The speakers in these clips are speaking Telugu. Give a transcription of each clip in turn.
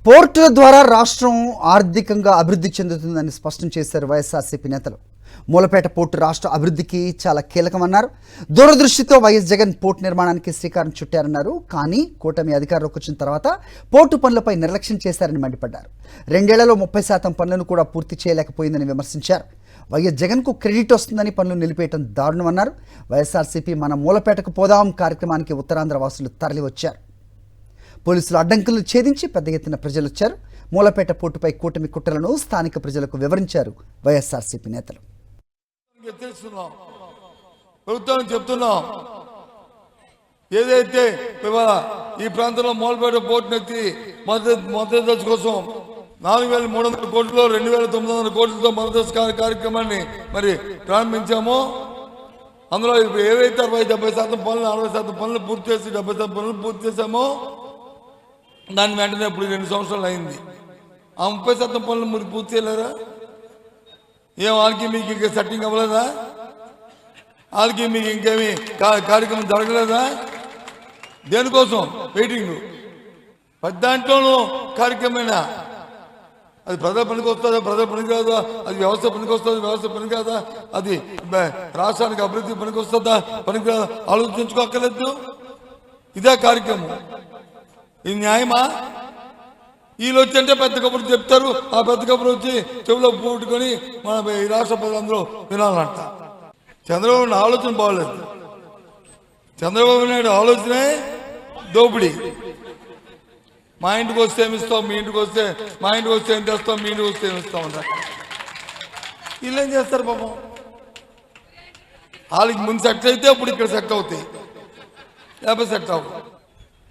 పోర్టుల ద్వారా రాష్ట్రం ఆర్థికంగా అభివృద్ధి చెందుతుందని స్పష్టం చేశారు వైఎస్ఆర్సీపీ నేతలు. మూలపేట పోర్టు రాష్ట్ర అభివృద్ధికి చాలా కీలకమన్నారు. దూరదృష్టితో వైఎస్ జగన్ పోర్టు నిర్మాణానికి శ్రీకారం చుట్టారన్నారు. కానీ కూటమి అధికారంలోకి వచ్చిన తర్వాత పోర్టు పనులపై నిర్లక్ష్యం చేశారని మండిపడ్డారు. 2 ఏళ్లలో 30% పనులను కూడా పూర్తి చేయలేకపోయిందని విమర్శించారు. వైఎస్ జగన్కు క్రెడిట్ వస్తుందని పనులు నిలిపేయడం దారుణమన్నారు. వైఎస్ఆర్సీపీ మన మూలపేటకు పోదాం కార్యక్రమానికి ఉత్తరాంధ్ర వాసులు తరలివచ్చారు. పోలీసులు అడ్డంకులను ఛేదించి పెద్ద ఎత్తున ప్రజలు వచ్చారు. మూలపేట పోర్టుపై కూటమి కుట్రలను స్థానిక ప్రజలకు వివరించారు వైఎస్ఆర్సీపీ నేతలు. ప్రభుత్వం చెప్తున్నాం, ఏదైతే ఈ ప్రాంతంలో మూలపేట పోర్టును ఎత్తి మొదటి దశ కోసం 4,300 కోట్లలో 2,900 కోట్లతో మొదటి దశ కార్యక్రమాన్ని మరి ప్రారంభించామో, అందులో ఏవైతే 60-70% పనులు 40% పనులు పూర్తి చేసి 70% పనులు పూర్తి చేశామో దాని వెంటనే ఇప్పుడు 2 సంవత్సరాలు అయింది. ఆ 30% పనులు మీరు పూర్తి చేయలేరా? ఏం వాళ్ళకి మీకు ఇంకా సెట్టింగ్ అవ్వలేదా? వాళ్ళకి మీకు ఇంకేమి కార్యక్రమం జరగలేదా? దేనికోసం వెయిటింగ్? ప్రతి దాంట్లోనూ కార్యక్రమేనా? అది ప్రజల పనికి వస్తుందా? ప్రజల పనికి కాదా? అది వ్యవస్థ పనికి వస్తుందా? వ్యవస్థ పని కాదా? అది రాష్ట్రానికి అభివృద్ధి పనికి వస్తుందా? పనికి కాదా? ఆలోచించుకోక్కర్లేదు. ఇదే కార్యక్రమం. ఇది న్యాయమా? వీళ్ళు వచ్చంటే పెద్ద కబురు చెప్తారు. ఆ పెద్ద కబురు వచ్చి చెవిలో పూట్టుకొని మన ఈ రాష్ట్ర ప్రజలందరూ వినాలంట. చంద్రబాబు నాయుడు ఆలోచన బాగలేదు. చంద్రబాబు నాయుడు ఆలోచనే దోపిడీ. మా ఇంటికి వస్తే ఏమిస్తాం, మీ ఇంటికి వస్తే మా ఇంటికి వస్తే ఏం చేస్తాం, మీ ఇంటికి వస్తే ఏమిస్తాం అంట. వీళ్ళు ఏం చేస్తారు పాపం? వాళ్ళకి ముందు సెట్ అయితే అప్పుడు ఇక్కడ సెట్ అవుతాయి, లేకపోతే సెట్ అవ్వవు.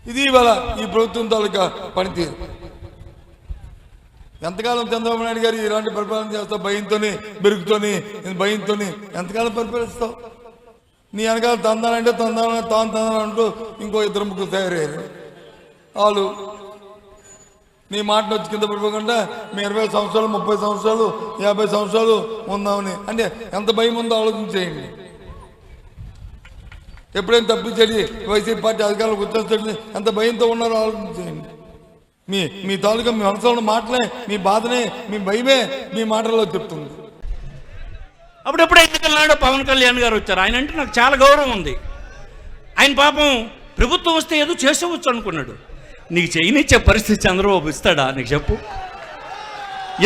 ఇది ఇవాళ ఈ ప్రభుత్వం తాలూకా పనితీరు. ఎంతకాలం చంద్రబాబు నాయుడు గారు ఇలాంటి పరిపాలన చేస్తావు? భయంతోని బెరుగుతోని భయంతోని ఎంతకాలం పరిపాలిస్తావు? నీ వెనకాల తందానంటే తందానంటూ ఇంకో 2-3 తయారయ్యారు. వాళ్ళు నీ మాటను వచ్చి కింద పడిపోకుండా మీ 20 సంవత్సరాలు 30 సంవత్సరాలు 50 సంవత్సరాలు ఉందామని అంటే ఎంత భయం ఉందో ఆలోచించేయండి. ఎప్పుడైనా తప్పించేది వైసీపీ పార్టీ అధికారులకు వచ్చేస్తుంది ఎంత భయంతో ఉన్నారో ఆలోచించేయండి. మీ తాలూకా మీ మనసులో ఉన్న మాటలే, మీ బాధనే, మీ భయమే మీ మాటల్లో చెప్తుంది. అప్పుడెప్పుడు ఎన్నికల పవన్ కళ్యాణ్ గారు వచ్చారు. ఆయన అంటే నాకు చాలా గౌరవం ఉంది. ఆయన పాపం ప్రభుత్వం వస్తే ఏదో చేసేవచ్చు అనుకున్నాడు. నీకు చేయనిచ్చే పరిస్థితి చంద్రబాబు ఇస్తాడా? నీకు చెప్పు.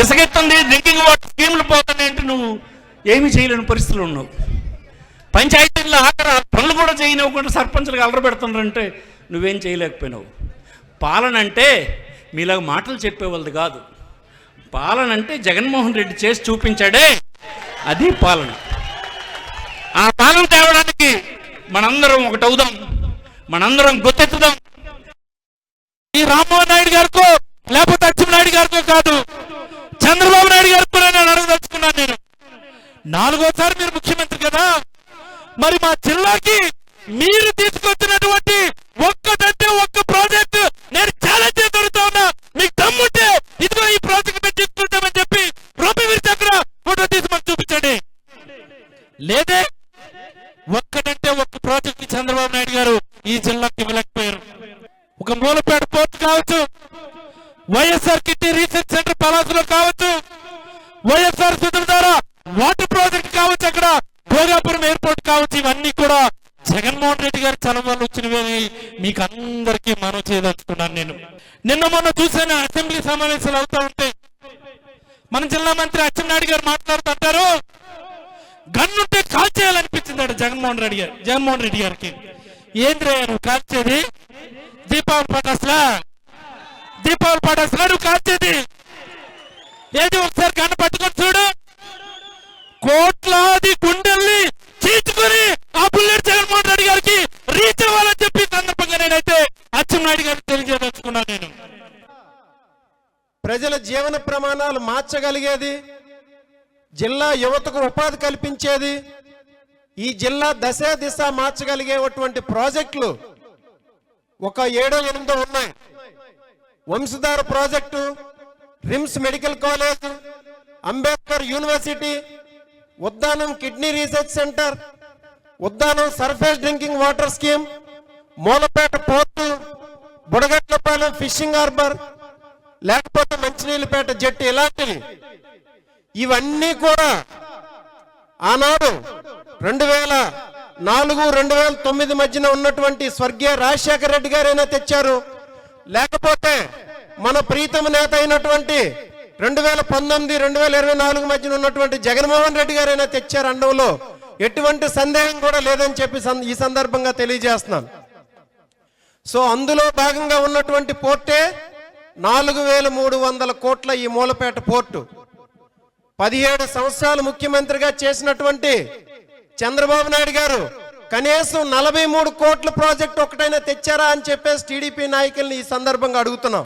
ఇసుకెత్తుంది, డ్రింకింగ్ వాటర్ స్కీములు పోతాయి అంటే నువ్వు ఏమీ చేయలేని పరిస్థితులు ఉన్నావు. పంచాయతీల్లో ఆఖరి పనులు కూడా చేయనివ్వకుండా సర్పంచులకు అలర పెడుతున్నారంటే నువ్వేం చేయలేకపోయినావు. పాలన అంటే మీలాగా మాటలు చెప్పేవాళ్ళది కాదు. పాలన అంటే జగన్మోహన్ రెడ్డి చేసి చూపించాడే, అది పాలన. ఆ పాలన తేవడానికి మనందరం ఒకటవుదాం, మనందరం గుర్తెత్తుదాం. ఈ రామ్మోహన్ నాయుడు గారికో లేకపోతే అచ్చెన్నాయుడు గారికో కాదు, చంద్రబాబు నాయుడు గారితో నేను అడగదలుచుకున్నాను. నేను 4వ సారి మీరు ముఖ్యమంత్రి కదా, మరి మా జిల్లాకి మీరు తీసుకొచ్చినటువంటి ఒక్కటంటే ఒక్క ప్రాజెక్టు నేను ఛాలెంజ్ చేస్తూ ఉన్నా. మీకు దమ్ముంటే ఇదిగో ఈ ప్రాజెక్ట్ మేము తీసుకుంటామని చెప్పి రూపాయి చక్ర ఫోటో తీసి మాకు చూపించండి. లేదే ఒక్కటంటే ఒక్క ప్రాజెక్ట్ చంద్రబాబు నాయుడు గారు ఈ జిల్లాకి ఇవ్వలేకపోయారు. ఒక మూలపేట పోర్టు కావచ్చు, వైఎస్ఆర్ కిట్టి రీసెర్చ్ సెంటర్ పలాసులో కావచ్చు, వైఎస్ఆర్ సుధుల ద్వారా వాటర్ ప్రాజెక్ట్ కావచ్చు, అక్కడ భోగాపురం ఎయిర్పోర్ట్ కావచ్చు, ఇవన్నీ కూడా జగన్మోహన్ రెడ్డి గారి చలం వల్ల వచ్చినవి మీకు అందరికీ మనవి చేయదలుచుకున్నాను. నేను నిన్న మొన్న చూసాను, అసెంబ్లీ సమావేశాలు అవుతా ఉంటే మన జిల్లా మంత్రి అచ్చెన్నాయుడు గారు మాట్లాడుతుంటారు, గన్నుంటే కాల్ చేయాలనిపించింది జగన్మోహన్ రెడ్డి గారికి. ఏంద్రే నువ్వు కాల్చేది? దీపావళి పటాసులా నువ్వు కాల్చేది? ఏది ఒకసారి గన్ను పట్టుకొని చూడు. కోట్లాది గుండెల్ని చీల్చుకొని ఆ బుల్లెట్ జగన్మోహన్ రెడ్డి గారికి రీచ్ అవ్వాలని చెప్పి సందర్భంగా నేనైతే అచ్చెన్నాయుడు గారికి తెలియజేయదలుచుకున్నాను. నేను ప్రజల జీవన ప్రమాణాలు మార్చగలిగేది, జిల్లా యువతకు ఉపాధి కల్పించేది, ఈ జిల్లా దిశ మార్చగలిగేటువంటి ప్రాజెక్టులు ఒక 7-8 ఉన్నాయి. Vamsadhara project, RIMS medical college, Ambedkar university, Uddanam kidney research centre, Uddanam surface drinking water scheme, Mulapeta port, Budagatlapalem fishing harbour, లేకపోతే మంచినీళ్ళపేట జట్టు, ఇలాంటివి ఇవన్నీ కూడా ఆనాడు 2004, 2009 మధ్యన ఉన్నటువంటి స్వర్గీయ రాజశేఖర రెడ్డి గారైనా తెచ్చారు, లేకపోతే మన ప్రీతమ నేత అయినటువంటి 2019, 2024 మధ్యన ఉన్నటువంటి జగన్మోహన్ రెడ్డి గారైనా తెచ్చారు అనడంలో ఎటువంటి సందేహం కూడా లేదని చెప్పి ఈ సందర్భంగా తెలియజేస్తున్నాను. సో అందులో భాగంగా ఉన్నటువంటి పోర్టే 4300 కోట్ల ఈ మూలపేట పోర్టు. 17 సంవత్సరాలు ముఖ్యమంత్రిగా చేసినటువంటి చంద్రబాబు నాయుడు గారు కనీసం 43 కోట్ల ప్రాజెక్ట్ ఒకటైనా తెచ్చారా అని చెప్పేసి టీడీపీ నాయకుల్ని ఈ సందర్భంగా అడుగుతున్నాం.